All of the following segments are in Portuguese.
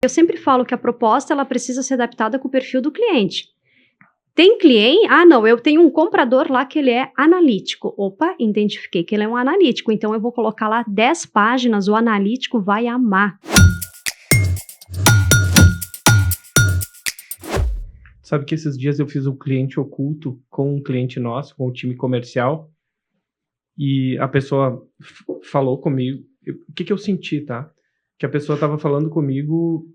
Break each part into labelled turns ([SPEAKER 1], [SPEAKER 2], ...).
[SPEAKER 1] Eu sempre falo que a proposta ela precisa ser adaptada com o perfil do cliente. Tem cliente, não, eu tenho um comprador lá que ele é analítico. Opa, identifiquei que ele é um analítico, então eu vou colocar lá 10 páginas, o analítico vai amar.
[SPEAKER 2] Sabe que esses dias eu fiz um cliente oculto com um cliente nosso, com o time comercial, e a pessoa falou comigo, o que eu senti, tá? Que a pessoa estava falando comigo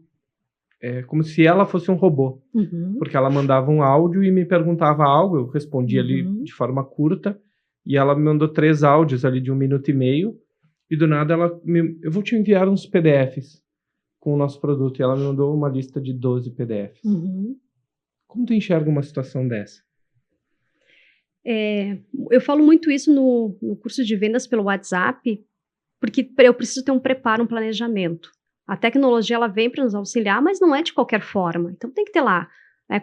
[SPEAKER 2] como se ela fosse um robô.
[SPEAKER 1] Uhum.
[SPEAKER 2] Porque ela mandava um áudio e me perguntava algo, eu respondia ali de forma curta, e ela me mandou 3 áudios ali de 1 minuto e meio, e do nada eu vou te enviar uns PDFs com o nosso produto, e ela me mandou uma lista de 12 PDFs.
[SPEAKER 1] Uhum.
[SPEAKER 2] Como tu enxerga uma situação dessa?
[SPEAKER 1] Eu falo muito isso no curso de vendas pelo WhatsApp, porque eu preciso ter um preparo, um planejamento. A tecnologia ela vem para nos auxiliar, mas não é de qualquer forma. Então tem que ter lá,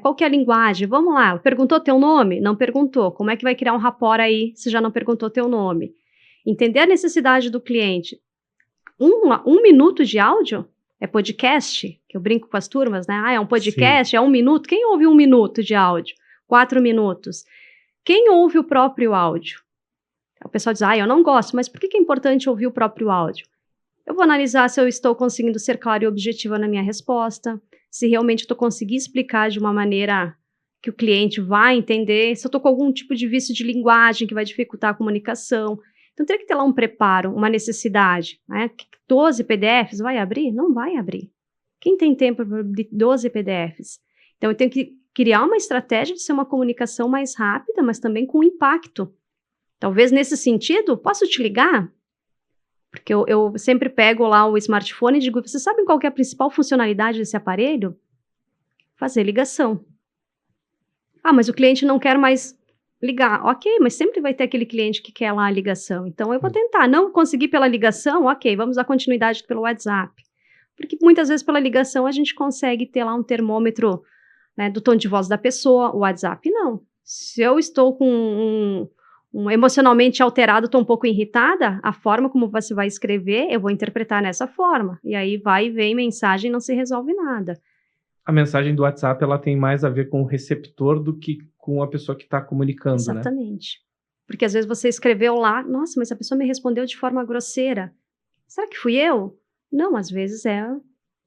[SPEAKER 1] qual que é a linguagem? Vamos lá, perguntou teu nome? Não perguntou. Como é que vai criar um rapport aí se já não perguntou teu nome? Entender a necessidade do cliente. Um minuto de áudio é podcast, que eu brinco com as turmas, né? É um podcast, sim. É 1 minuto. Quem ouve 1 minuto de áudio? 4 minutos. Quem ouve o próprio áudio? O pessoal diz, eu não gosto, mas por que é importante ouvir o próprio áudio? Eu vou analisar se eu estou conseguindo ser clara e objetiva na minha resposta, se realmente estou conseguindo explicar de uma maneira que o cliente vai entender, se eu estou com algum tipo de vício de linguagem que vai dificultar a comunicação. Então, teria que ter lá um preparo, uma necessidade. 12 PDFs, vai abrir? Não vai abrir. Quem tem tempo para abrir 12 PDFs? Então, eu tenho que criar uma estratégia de ser uma comunicação mais rápida, mas também com impacto. Talvez nesse sentido, posso te ligar? Porque eu sempre pego lá o smartphone e digo, vocês sabem qual que é a principal funcionalidade desse aparelho? Fazer ligação. Mas o cliente não quer mais ligar. Ok, mas sempre vai ter aquele cliente que quer lá a ligação. Então, eu vou tentar. Não conseguir pela ligação, ok, vamos dar continuidade pelo WhatsApp. Porque muitas vezes pela ligação a gente consegue ter lá um termômetro, né, do tom de voz da pessoa. O WhatsApp, não. Se eu estou com emocionalmente alterado, estou um pouco irritada, a forma como você vai escrever, eu vou interpretar nessa forma. E aí vai e vem mensagem e não se resolve nada.
[SPEAKER 2] A mensagem do WhatsApp, ela tem mais a ver com o receptor do que com a pessoa que está comunicando,
[SPEAKER 1] exatamente. Né? Porque às vezes você escreveu lá, nossa, mas a pessoa me respondeu de forma grosseira. Será que fui eu? Não, às vezes é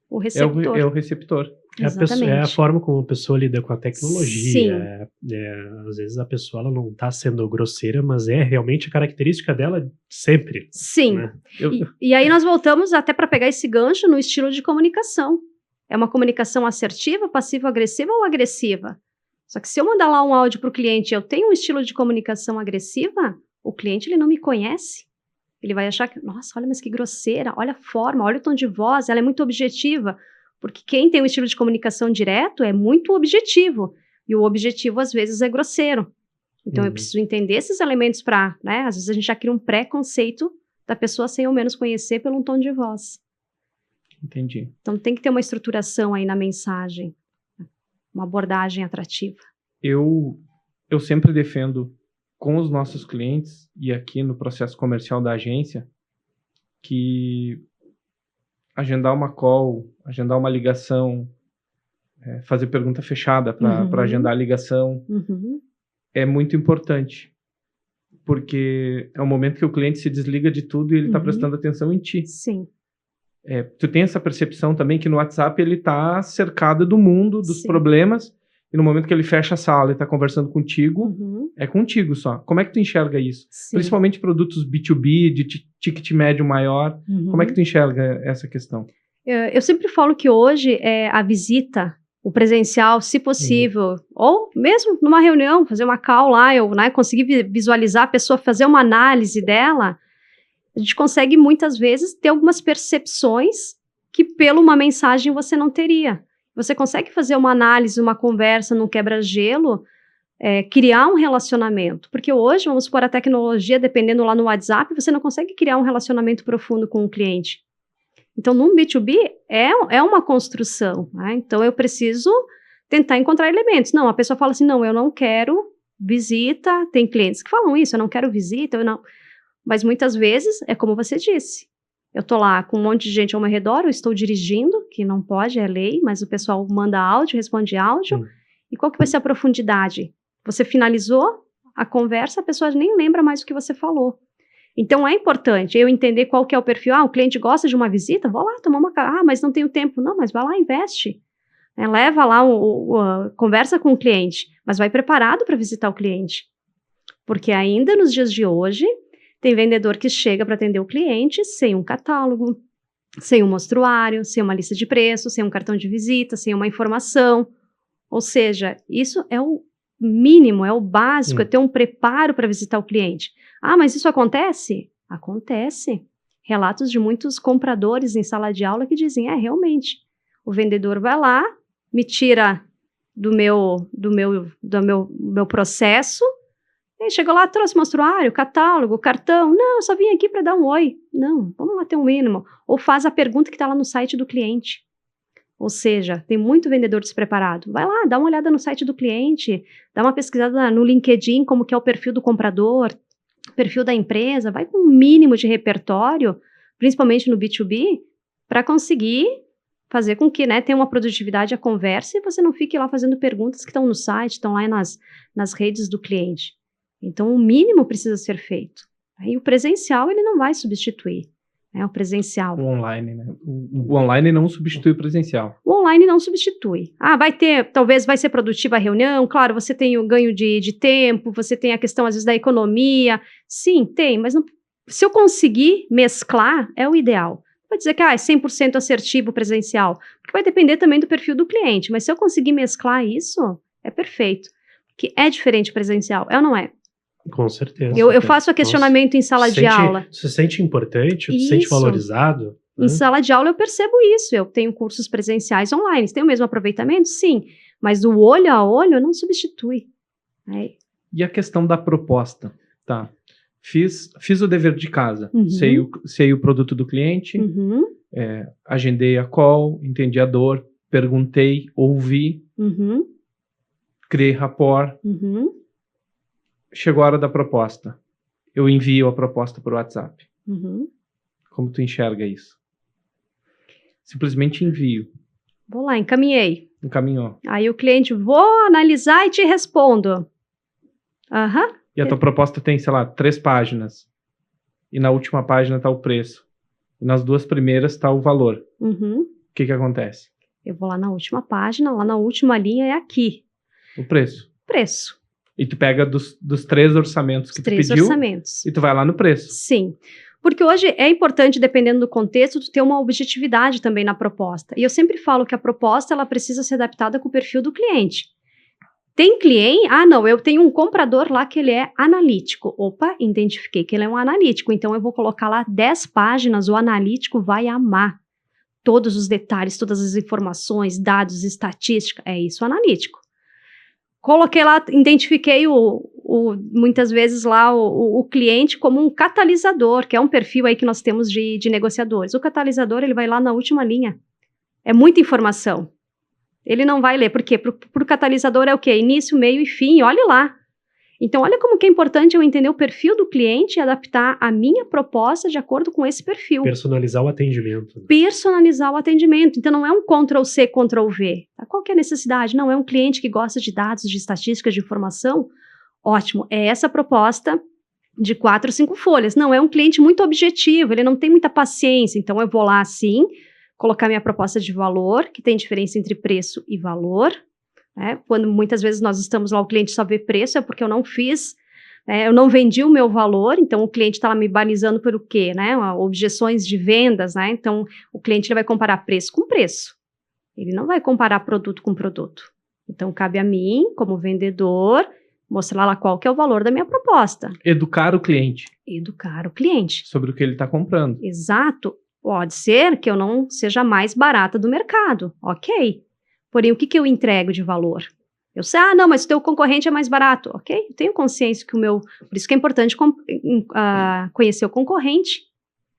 [SPEAKER 1] o receptor.
[SPEAKER 2] É o receptor.
[SPEAKER 3] É a forma como a pessoa lida com a tecnologia.
[SPEAKER 1] Sim.
[SPEAKER 3] Às vezes a pessoa ela não está sendo grosseira, mas é realmente a característica dela sempre.
[SPEAKER 1] Sim.
[SPEAKER 3] Né?
[SPEAKER 1] E aí nós voltamos até para pegar esse gancho no estilo de comunicação. É uma comunicação assertiva, passivo-agressiva ou agressiva? Só que se eu mandar lá um áudio para o cliente e eu tenho um estilo de comunicação agressiva, o cliente ele não me conhece. Ele vai achar que, nossa, olha, mas que grosseira, olha a forma, olha o tom de voz, ela é muito objetiva. Porque quem tem um estilo de comunicação direto é muito objetivo. E o objetivo, às vezes, é grosseiro. Então, eu preciso entender esses elementos para, né? Às vezes, a gente já cria um preconceito da pessoa sem ao menos conhecer pelo tom de voz.
[SPEAKER 2] Entendi.
[SPEAKER 1] Então, tem que ter uma estruturação aí na mensagem. Uma abordagem atrativa.
[SPEAKER 2] Eu sempre defendo com os nossos clientes e aqui no processo comercial da agência que agendar uma call, agendar uma ligação, fazer pergunta fechada para agendar a ligação é muito importante, porque é o momento que o cliente se desliga de tudo e ele está prestando atenção em ti.
[SPEAKER 1] Sim.
[SPEAKER 2] Tu tem essa percepção também que no WhatsApp ele está cercado do mundo, dos
[SPEAKER 1] Sim.
[SPEAKER 2] problemas, e no momento que ele fecha a sala e está conversando contigo, é contigo só. Como é que tu enxerga isso?
[SPEAKER 1] Sim.
[SPEAKER 2] Principalmente produtos B2B, de ticket médio maior. Como é que tu enxerga essa questão?
[SPEAKER 1] Eu sempre falo que hoje a visita, o presencial, se possível, ou mesmo numa reunião, fazer uma call lá, eu conseguir visualizar a pessoa, fazer uma análise dela, a gente consegue muitas vezes ter algumas percepções que pela uma mensagem você não teria. Você consegue fazer uma análise, uma conversa num quebra-gelo, criar um relacionamento. Porque hoje, vamos supor, a tecnologia, dependendo lá no WhatsApp, você não consegue criar um relacionamento profundo com o cliente. Então, num B2B, é uma construção. Né? Então, eu preciso tentar encontrar elementos. Não, a pessoa fala assim, não, eu não quero visita. Tem clientes que falam isso, eu não quero visita, eu não. Mas muitas vezes, é como você disse, Eu estou lá com um monte de gente ao meu redor, eu estou dirigindo, que não pode, é lei, mas o pessoal manda áudio, responde áudio. E qual que vai ser a profundidade? Você finalizou a conversa, a pessoa nem lembra mais o que você falou. Então, é importante eu entender qual que é o perfil. O cliente gosta de uma visita? Vou lá tomar uma... mas não tenho tempo. Não, mas vai lá, investe. Leva lá, conversa com o cliente, mas vai preparado para visitar o cliente. Porque ainda nos dias de hoje, tem vendedor que chega para atender o cliente sem um catálogo, sem um mostruário, sem uma lista de preços, sem um cartão de visita, sem uma informação. Ou seja, isso é o mínimo, é o básico, é ter um preparo para visitar o cliente. Mas isso acontece? Acontece. Relatos de muitos compradores em sala de aula que dizem, realmente, o vendedor vai lá, me tira do meu processo, e chegou lá, trouxe mostruário, catálogo, cartão. Não, eu só vim aqui para dar um oi. Não, vamos lá ter um mínimo. Ou faz a pergunta que está lá no site do cliente. Ou seja, tem muito vendedor despreparado. Vai lá, dá uma olhada no site do cliente, dá uma pesquisada no LinkedIn, como que é o perfil do comprador, perfil da empresa, vai com um mínimo de repertório, principalmente no B2B, para conseguir fazer com que tenha uma produtividade a conversa e você não fique lá fazendo perguntas que estão no site, estão lá nas redes do cliente. Então, o mínimo precisa ser feito. E o presencial, ele não vai substituir. O presencial.
[SPEAKER 2] O online, né? O online não substitui o presencial.
[SPEAKER 1] O online não substitui. Talvez vai ser produtiva a reunião, claro, você tem o ganho de tempo, você tem a questão, às vezes, da economia. Sim, tem, mas não, se eu conseguir mesclar, é o ideal. Vai dizer que é 100% assertivo presencial, porque vai depender também do perfil do cliente, mas se eu conseguir mesclar isso, é perfeito. Porque é diferente presencial, é ou não é?
[SPEAKER 3] Com certeza.
[SPEAKER 1] Eu faço o questionamento em sala de aula.
[SPEAKER 3] Você se sente importante, se sente valorizado?
[SPEAKER 1] Em sala de aula eu percebo isso. Eu tenho cursos presenciais online. Tem o mesmo aproveitamento? Sim. Mas o olho a olho não substitui.
[SPEAKER 2] E a questão da proposta? Tá. Fiz o dever de casa. Sei o produto do cliente, agendei a call, entendi a dor, perguntei, ouvi, criei rapport. Chegou a hora da proposta. Eu envio a proposta por WhatsApp. Como tu enxerga isso? Simplesmente envio.
[SPEAKER 1] Vou lá, encaminhei.
[SPEAKER 2] Encaminhou.
[SPEAKER 1] Aí o cliente, vou analisar e te respondo.
[SPEAKER 2] E a tua proposta tem, 3 páginas. E na última página está o preço. E nas 2 primeiras está o valor. O que acontece?
[SPEAKER 1] Eu vou lá na última página, lá na última linha é aqui.
[SPEAKER 2] O preço.
[SPEAKER 1] Preço.
[SPEAKER 2] E tu pega dos 3 orçamentos que tu pediu. 3
[SPEAKER 1] orçamentos.
[SPEAKER 2] E tu vai lá no preço.
[SPEAKER 1] Sim. Porque hoje é importante, dependendo do contexto, tu ter uma objetividade também na proposta. E eu sempre falo que a proposta, ela precisa ser adaptada com o perfil do cliente. Tem cliente, eu tenho um comprador lá que ele é analítico. Opa, identifiquei que ele é um analítico, então eu vou colocar lá 10 páginas, o analítico vai amar. Todos os detalhes, todas as informações, dados, estatística, é isso o analítico. Coloquei lá, identifiquei muitas vezes lá o cliente como um catalisador, que é um perfil aí que nós temos de negociadores. O catalisador, ele vai lá na última linha. É muita informação. Ele não vai ler. Por quê? Para o catalisador é o quê? Início, meio e fim. Olha lá. Então, olha como que é importante eu entender o perfil do cliente e adaptar a minha proposta de acordo com esse perfil.
[SPEAKER 3] Personalizar o atendimento.
[SPEAKER 1] Personalizar o atendimento. Então, não é um Ctrl+C, Ctrl+V. Tá? Qual que é a necessidade? Não, é um cliente que gosta de dados, de estatísticas, de informação. Ótimo. É essa proposta de 4 ou 5 folhas. Não, é um cliente muito objetivo, ele não tem muita paciência. Então, eu vou lá, sim, colocar minha proposta de valor, que tem diferença entre preço e valor. Quando muitas vezes nós estamos lá, o cliente só vê preço, é porque eu não fiz, eu não vendi o meu valor, então o cliente está lá me balizando pelo quê, objeções de vendas, então o cliente ele vai comparar preço com preço, ele não vai comparar produto com produto. Então cabe a mim, como vendedor, mostrar lá qual que é o valor da minha proposta.
[SPEAKER 2] Educar o cliente.
[SPEAKER 1] Educar o cliente.
[SPEAKER 2] Sobre o que ele está comprando.
[SPEAKER 1] Exato. Pode ser que eu não seja mais barata do mercado, ok. Porém, o que eu entrego de valor? Eu sei, não, mas o teu concorrente é mais barato. Ok, eu tenho consciência que o meu... Por isso que é importante conhecer o concorrente.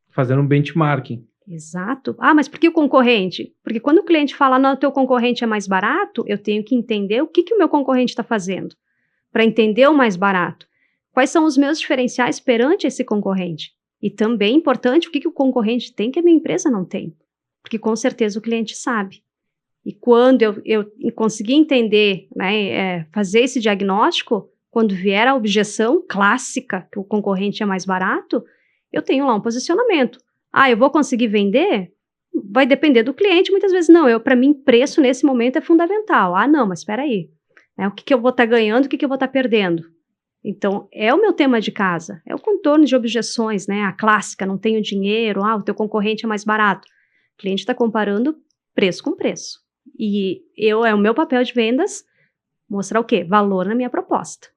[SPEAKER 2] Fazer um benchmarking.
[SPEAKER 1] Exato. Mas por que o concorrente? Porque quando o cliente fala, não, o teu concorrente é mais barato, eu tenho que entender o que o meu concorrente está fazendo. Para entender o mais barato. Quais são os meus diferenciais perante esse concorrente? E também é importante o que o concorrente tem que a minha empresa não tem. Porque com certeza o cliente sabe. E quando eu conseguir entender, né, fazer esse diagnóstico, quando vier a objeção clássica, que o concorrente é mais barato, eu tenho lá um posicionamento. Eu vou conseguir vender? Vai depender do cliente, muitas vezes não. Para mim, preço nesse momento é fundamental. Não, mas espera aí. O que eu vou estar ganhando, o que eu vou estar perdendo? Então, é o meu tema de casa. É o contorno de objeções, né? A clássica, não tenho dinheiro, o teu concorrente é mais barato. O cliente está comparando preço com preço. E é o meu papel de vendas mostrar o quê? Valor na minha proposta.